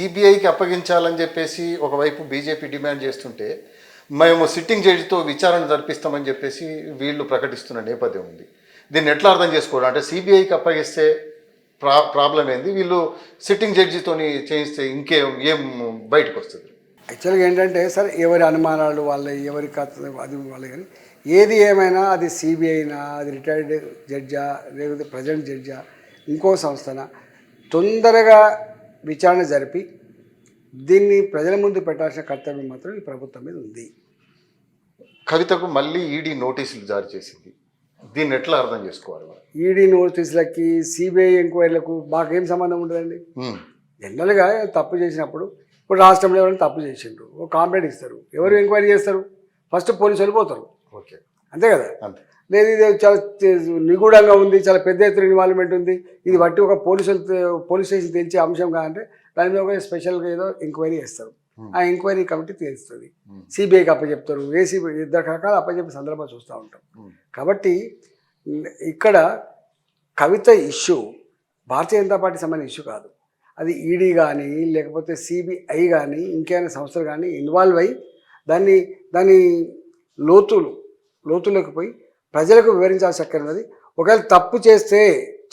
సిబిఐకి అప్పగించాలని చెప్పేసి ఒకవైపు బీజేపీ డిమాండ్ చేస్తుంటే మేము సిట్టింగ్ జడ్జితో విచారణ జరిపిస్తామని చెప్పేసి వీళ్ళు ప్రకటిస్తున్న నేపథ్యం ఉంది. దీన్ని ఎట్లా అర్థం చేసుకోవడం? అంటే సిబిఐకి అప్పగిస్తే ప్రాబ్లం ఏంది, వీళ్ళు సిట్టింగ్ జడ్జితోని చేయిస్తే ఏం బయటకు వస్తుంది? యాక్చువల్గా ఏంటంటే సార్, ఎవరి అనుమానాలు వాళ్ళ, ఎవరి కథ అది వాళ్ళ, కానీ ఏది ఏమైనా అది సిబిఐనా, అది రిటైర్డ్ జడ్జా, లేకపోతే ప్రజెంట్ జడ్జా, ఇంకో సంస్థనా, తొందరగా విచారణ జరిపి దీన్ని ప్రజల ముందు పెట్టాల్సిన కర్తవ్యం మాత్రం ఈ ప్రభుత్వం మీద ఉంది. కవితకు మళ్ళీ ఈడీ నోటీసులు జారీ చేసింది. దీన్ని ఎట్లా అర్థం చేసుకోవాలి? ఈడీ నోటీసులకి సిబిఐ ఎంక్వైరీలకు మాకేం సంబంధం ఉండదండి. జనరల్గా తప్పు చేసినప్పుడు, ఇప్పుడు రాష్ట్రంలో ఎవరైనా తప్పు చేసిండ్రు, ఒక కాంప్లైంట్ ఇస్తారు, ఎవరు ఎంక్వైరీ చేస్తారు? ఫస్ట్ పోలీసు వెళ్ళిపోతారు. ఓకే, అంతే కదా. లేదు ఇది చాలా నిగూఢంగా ఉంది, చాలా పెద్ద ఎత్తున ఇన్వాల్వ్మెంట్ ఉంది, ఇది బట్టి ఒక పోలీస్ స్టేషన్ తెలిసే అంశం కాదంటే దాని మీద ఒక స్పెషల్గా ఏదో ఎంక్వైరీ చేస్తారు. ఆ ఎంక్వైరీ కమిటీ తెలుస్తుంది, సిబిఐకి అప్పచెప్తారు, ఏసీబీ, ఇద్దరు రకాల అప్పచెప్పే సందర్భాలు చూస్తూ ఉంటాం. కాబట్టి ఇక్కడ కవిత ఇష్యూ భారతీయ జనతా పార్టీ సంబంధించిన ఇష్యూ కాదు. అది ఈడీ కానీ లేకపోతే సిబిఐ కానీ ఇంకేమైనా సంస్థలు కానీ ఇన్వాల్వ్ అయ్యి దాని లోతులోకి పోయి ప్రజలకు వివరించాల్సి ఉన్నది. ఒకవేళ తప్పు చేస్తే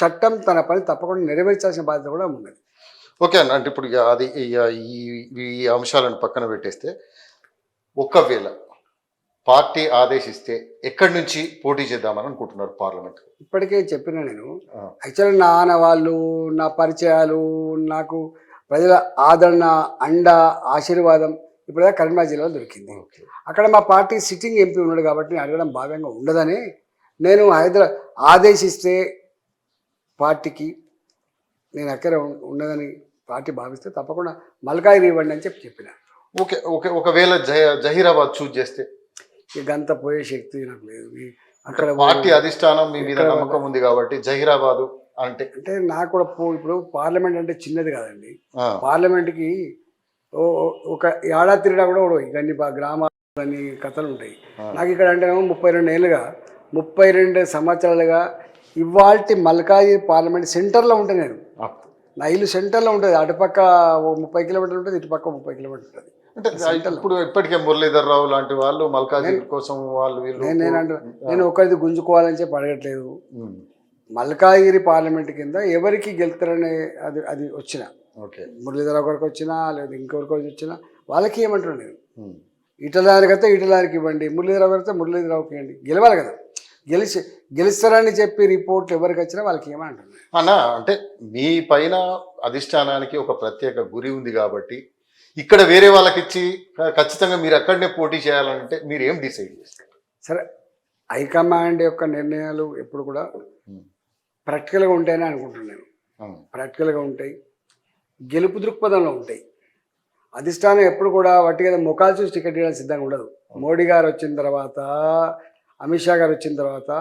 చట్టం తన పని తప్పకుండా నెరవేర్చాల్సిన బాధ్యత కూడా ఉన్నది. ఓకే అన్న, అంటే ఇప్పుడు అది ఈ అంశాలను పక్కన పెట్టేస్తే, ఒకవేళ పార్టీ ఆదేశిస్తే ఎక్కడి నుంచి పోటీ చేద్దామని అనుకుంటున్నారు పార్లమెంట్? ఇప్పటికే చెప్పిన నేను, యాక్చువల్గా నా ఆనవాళ్ళు, నా పరిచయాలు, నాకు ప్రజల ఆదరణ, అండ, ఆశీర్వాదం ఇప్పుడు కరీంనగర్ జిల్లాలో దొరికింది. అక్కడ మా పార్టీ సిట్టింగ్ ఎంపీ ఉన్నాడు కాబట్టి అడగడం భావ్యంగా ఉండదని నేను ఆదేశిస్తే పార్టీకి నేను అక్కడ ఉన్నదని పార్టీ భావిస్తే తప్పకుండా మల్కాయిరి ఇవ్వండి అని చెప్పిన. ఓకే ఓకే, ఒకవేళ జహీరాబాద్ చూజ్ చేస్తే గంత పోయే శక్తి నాకు లేదు. అక్కడ పార్టీ అధిష్టానం మీ మీద నమ్మకం ఉంది కాబట్టి జహీరాబాద్ అంటే నాకు కూడా ఇప్పుడు పార్లమెంట్ అంటే చిన్నది కాదండి. పార్లమెంట్కి ఒక ఏడాది తిరిగినా కూడా ఇవన్నీ గ్రామాలని కథలు ఉంటాయి. నాకు ఇక్కడ అంటే 32 ఏళ్ళుగా 32 సంవత్సరాలుగా ఇవాల్టి మల్కాయి పార్లమెంట్ సెంటర్లో ఉంటాను నేను. నా ఇల్లు సెంటర్లో ఉంటుంది. అటుపక్క 30 కిలోమీటర్లు ఉంటుంది, ఇటుపక్క 30 కిలోమీటర్లు ఉంటుంది. అంటే ఇప్పుడు ఇప్పటికే మురళీధర్ రావు లాంటి వాళ్ళు మల్కాజీ కోసం నేను ఒకరిది గుంజుకోవాలని చెప్పి అడగట్లేదు. మల్కాగిరి పార్లమెంట్ కింద ఎవరికి గెలుతారనే అది వచ్చిన, మురళీధర్ రావు గారికి వచ్చినా లేదా ఇంకొకరికి వచ్చినా వాళ్ళకి ఏమంటారు, నేను ఇటలారికి అయితే ఇటలారికి ఇవ్వండి, మురళీధర్ రావు గారితో మురళీధర్ రావుకి ఇవ్వండి, గెలవాలి కదా. గెలుస్తారని చెప్పి రిపోర్ట్లు ఎవరికి వచ్చినా వాళ్ళకి ఏమంటారు అన్నా. అంటే మీ పైన అధిష్టానానికి ఒక ప్రత్యేక గురి ఉంది కాబట్టి ఇక్కడ వేరే వాళ్ళకి ఇచ్చి ఖచ్చితంగా మీరు అక్కడనే పోటీ చేయాలంటే మీరు ఏం డిసైడ్ చేస్తారు? సరే, హైకమాండ్ యొక్క నిర్ణయాలు ఎప్పుడు కూడా ప్రాక్టికల్గా ఉంటాయని అనుకుంటున్నాను. ప్రాక్టికల్గా ఉంటాయి, గెలుపు దృక్పథంలో ఉంటాయి. అధిష్టానం ఎప్పుడు కూడా వాటికి ముఖాలు చూసి టికెట్ ఇవ్వడానికి సిద్ధంగా ఉండదు. మోడీ గారు వచ్చిన తర్వాత, అమిత్ షా గారు వచ్చిన తర్వాత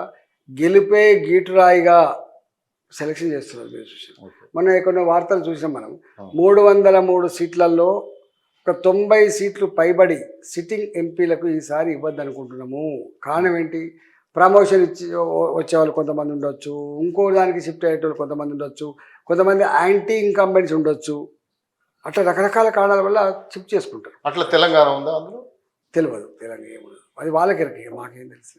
గెలిపే గీటురాయిగా సెలక్షన్ చేస్తున్నారు. మీరు చూసారు, మనం కొన్ని వార్తలు చూసాం మనం. 303 సీట్లలో ఒక 90 సీట్లు పైబడి సిట్టింగ్ ఎంపీలకు ఈసారి ఇవ్వద్దనుకుంటున్నాము. కారణం ఏంటి? ప్రమోషన్ ఇచ్చి వచ్చేవాళ్ళు కొంతమంది ఉండొచ్చు, ఇంకో దానికి షిఫ్ట్ అయ్యేటోళ్ళు కొంతమంది ఉండొచ్చు, కొంతమంది యాంటీ ఇన్కంబెంట్స్ ఉండొచ్చు. అట్లా రకరకాల కారణాల వల్ల షిఫ్ట్ చేసుకుంటారు. అట్లా తెలంగాణ ఉందా అందులో? తెలియదు, తెలంగాణ ఏముండదు, అది వాళ్ళకి మాకేం తెలుసు.